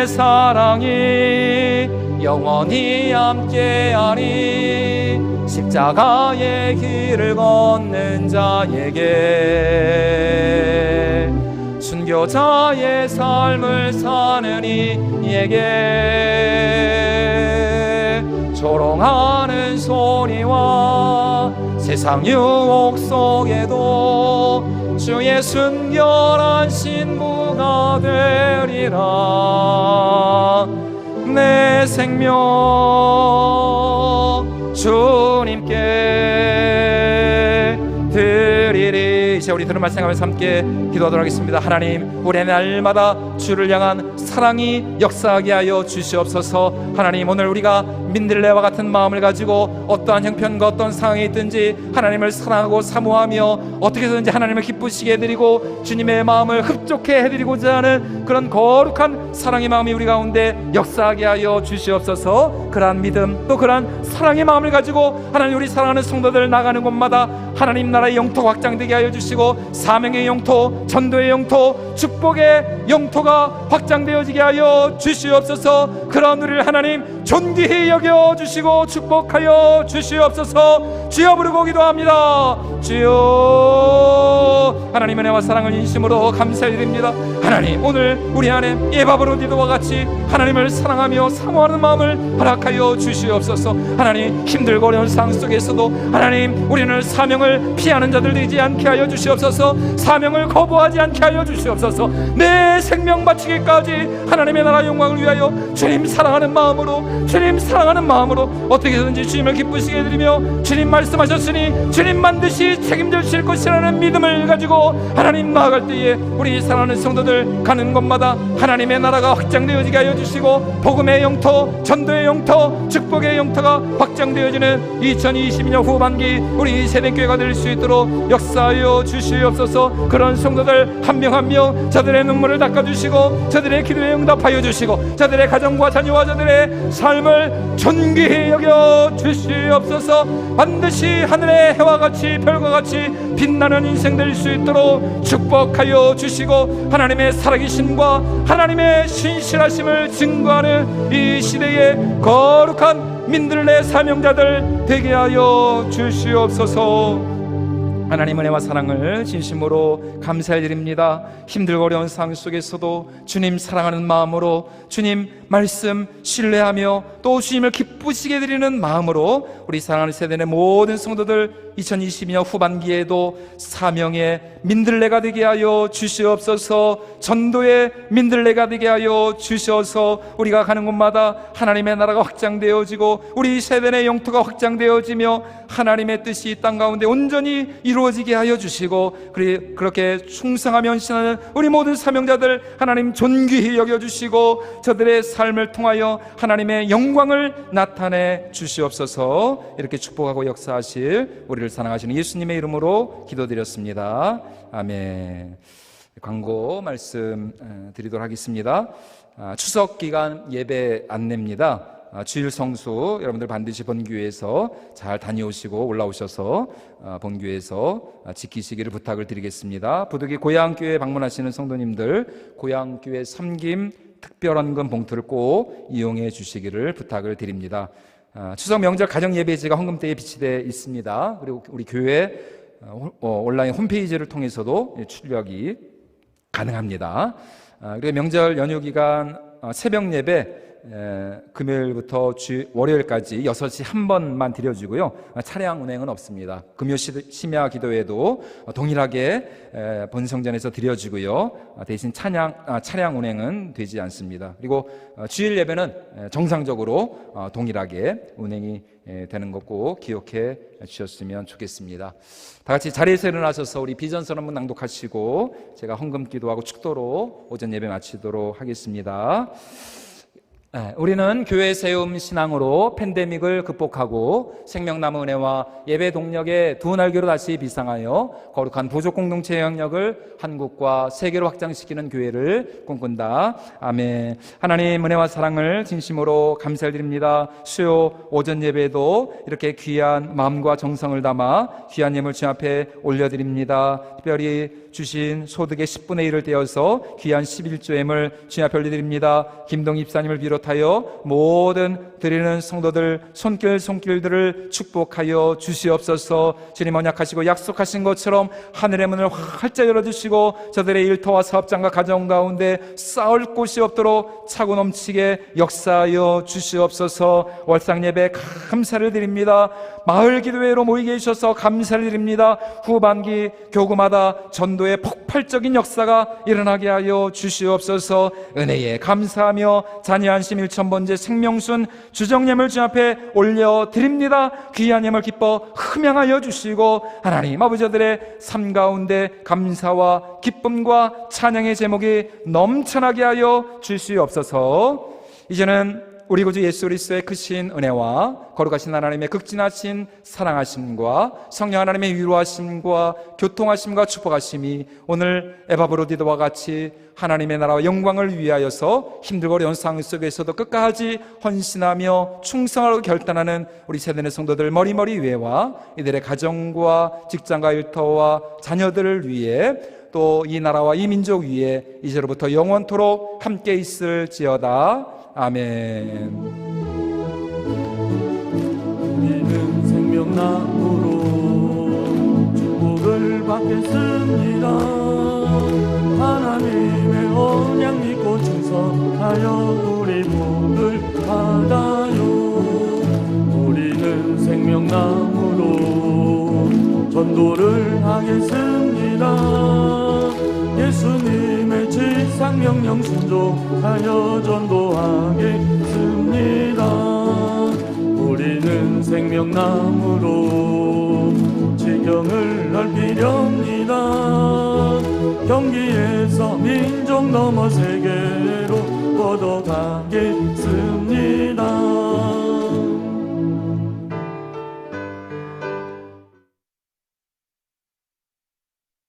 Speaker 1: 사랑이 영원히 함께하리. 십자가의 길을 걷는 자에게, 순교자의 삶을 사는 이에게, 조롱하는 소리와 세상 유혹 속에도 주의 순결한 신부가 되리라. 내 생명 주님께 드리리. 이제 우리 들은 말씀 하면서 함께 기도하도록 하겠습니다. 하나님, 우리의 날마다 주를 향한 사랑이 역사하게 하여 주시옵소서. 하나님, 오늘 우리가 민들레와 같은 마음을 가지고 어떠한 형편과 어떤 상황이 있든지 하나님을 사랑하고 사모하며 어떻게 해서든지 하나님을 기쁘시게 해드리고 주님의 마음을 흡족해 해드리고자 하는 그런 거룩한 사랑의 마음이 우리 가운데 역사하게 하여 주시옵소서. 그러한 믿음, 또 그러한 사랑의 마음을 가지고 하나님, 우리 사랑하는 성도들 나가는 곳마다 하나님 나라의 영토가 확장되게 하여 주시고, 사명의 영토, 전도의 영토, 축복의 영토가 확장되어지게 하여 주시옵소서. 그러한 우리를 하나님
Speaker 2: 존귀히 여겨주시고 축복하여 주시옵소서. 주여 부르고 기도합니다. 주여, 하나님의 은혜와 사랑을 인심으로 감사드립니다. 하나님, 오늘 우리 안에 에바브로디도와 같이 하나님을 사랑하며 사모하는 마음을 허락하여 주시옵소서. 하나님, 힘들고 어려운 상황 속에서도 하나님, 우리는 사명을 피하는 자들 되지 않게 하여 주시옵소서. 사명을 거부하지 않게 하여 주시옵소서. 내 생명 바치기까지 하나님의 나라 영광을 위하여 주님 사랑하는 마음으로, 주님 사랑하는 마음으로 어떻게든지 주님을 기쁘시게 해드리며, 주님 말씀하셨으니 주님 반드시 책임질 것이라는 믿음을 가지고 하나님 나아갈 때에 우리 사랑하는 성도들 가는 곳마다 하나님의 나라가 확장되어지게 하여 주시고, 복음의 영토, 전도의 영토, 축복의 영토가 확장되어지는 2022년 후반기 우리 세대교회가 될 수 있도록 역사하여 주시옵소서. 그런 성도들 한 명 한 명 저들의 눈물을 닦아주시고, 저들의 기도에 응답하여 주시고, 저들의 가정과 자녀와 저들의 삶을 존귀히 여겨 주시옵소서. 반드시 하늘의 해와 같이 별과 같이 빛나는 인생 될 수 있도록 축복하여 주시고, 하나님의 살아계심과 하나님의 신실하심을 증거하는 이 시대의 거룩한 민들레 사명자들 되게 하여 주시옵소서. 하나님 은혜와 사랑을 진심으로 감사드립니다. 힘들고 어려운 상황 속에서도 주님 사랑하는 마음으로, 주님 말씀 신뢰하며 또 주님을 기쁘시게 드리는 마음으로 우리 사랑하는 세대의 모든 성도들 2022년 후반기에도 사명의 민들레가 되게 하여 주시옵소서. 전도의 민들레가 되게 하여 주셔서 우리가 가는 곳마다 하나님의 나라가 확장되어지고 우리 세대의 영토가 확장되어지며 하나님의 뜻이 땅 가운데 온전히 이루어지게 하여 주시고, 그렇게 충성하며 헌신하는 우리 모든 사명자들 하나님 존귀히 여겨주시고, 저들의 삶을 통하여 하나님의 영광을 나타내 주시옵소서. 이렇게 축복하고 역사하실 우리를 사랑하시는 예수님의 이름으로 기도드렸습니다. 아멘. 광고 말씀 드리도록 하겠습니다. 추석 기간 예배 안내입니다. 주일 성수 여러분들 반드시 본교회에서 잘 다녀오시고 올라오셔서 본교회에서 지키시기를 부탁을 드리겠습니다. 부득이 고향교회 방문하시는 성도님들 고향교회 섬김 특별헌금 봉투를 꼭 이용해 주시기를 부탁을 드립니다. 추석 명절 가정 예배지가 헌금대에 비치되어 있습니다. 그리고 우리 교회 온라인 홈페이지를 통해서도 출력이 가능합니다. 그리고 명절 연휴 기간 새벽 예배 금요일부터 월요일까지 6시 한 번만 드려지고요. 차량 운행은 없습니다. 금요 심야 기도회도 동일하게 본성전에서 드려지고요. 대신 차량 운행은 되지 않습니다. 그리고 주일 예배는 정상적으로 동일하게 운행이 되는 것 꼭 기억해 주셨으면 좋겠습니다. 다 같이 자리에서 일어나셔서 우리 비전선 한번 낭독하시고 제가 헌금 기도하고 축도로 오전 예배 마치도록 하겠습니다. 우리는 교회 세움 신앙으로 팬데믹을 극복하고 생명나무 은혜와 예배 동력의 두 날개로 다시 비상하여 거룩한 부족 공동체 영역을 한국과 세계로 확장시키는 교회를 꿈꾼다. 아멘. 하나님 은혜와 사랑을 진심으로 감사드립니다. 수요 오전 예배도 이렇게 귀한 마음과 정성을 담아 귀한 예물 주 앞에 올려드립니다. 특별히 주신 소득의 10분의 1을 떼어서 귀한 11조 예물 주 앞에 올려드립니다. 김동 입사님을 비롯하여 모든 드리는 성도들 손길들을 축복하여 주시옵소서. 주님 언약하시고 약속하신 것처럼 하늘의 문을 활짝 열어주시고 저들의 일터와 사업장과 가정 가운데 싸울 곳이 없도록 차고 넘치게 역사하여 주시옵소서. 월상 예배 감사를 드립니다. 마을 기도회로 모이게 해주셔서 감사를 드립니다. 후반기 교구마다 전도의 폭발적인 역사가 일어나게 하여 주시옵소서. 은혜에 감사하며 자녀 안심 1,000번째 생명순 주정예물 주 앞에 올려드립니다. 귀한 예물 기뻐 흠양하여 주시고 하나님 아버지들의 삶 가운데 감사와 기쁨과 찬양의 제목이 넘쳐나게 하여 주시옵소서. 이제는 우리 구주 예수 그리스도의 크신 은혜와 거룩하신 하나님의 극진하신 사랑하심과 성령 하나님의 위로하심과 교통하심과 축복하심이 오늘 에바브로디도와 같이 하나님의 나라와 영광을 위하여서 힘들고 어려운 상황 속에서도 끝까지 헌신하며 충성하고 결단하는 우리 세대의 성도들 머리머리 위에와 이들의 가정과 직장과 일터와 자녀들을 위해 또 이 나라와 이 민족 위에 이제로부터 영원토록 함께 있을지어다. 아멘.
Speaker 3: 생명나무로 축복을 받겠습니다. 하나님의 언약 믿고 충성하여 우리 복을 받아요. 우리는 생명나무로 전도를 하겠습니다. 예수님의 지상명령 순종하여 전도하겠습니다. 우리는 생명나무로 지경을 넓히렵니다. 경기에서 민족 넘어 세계로 뻗어가겠습니다.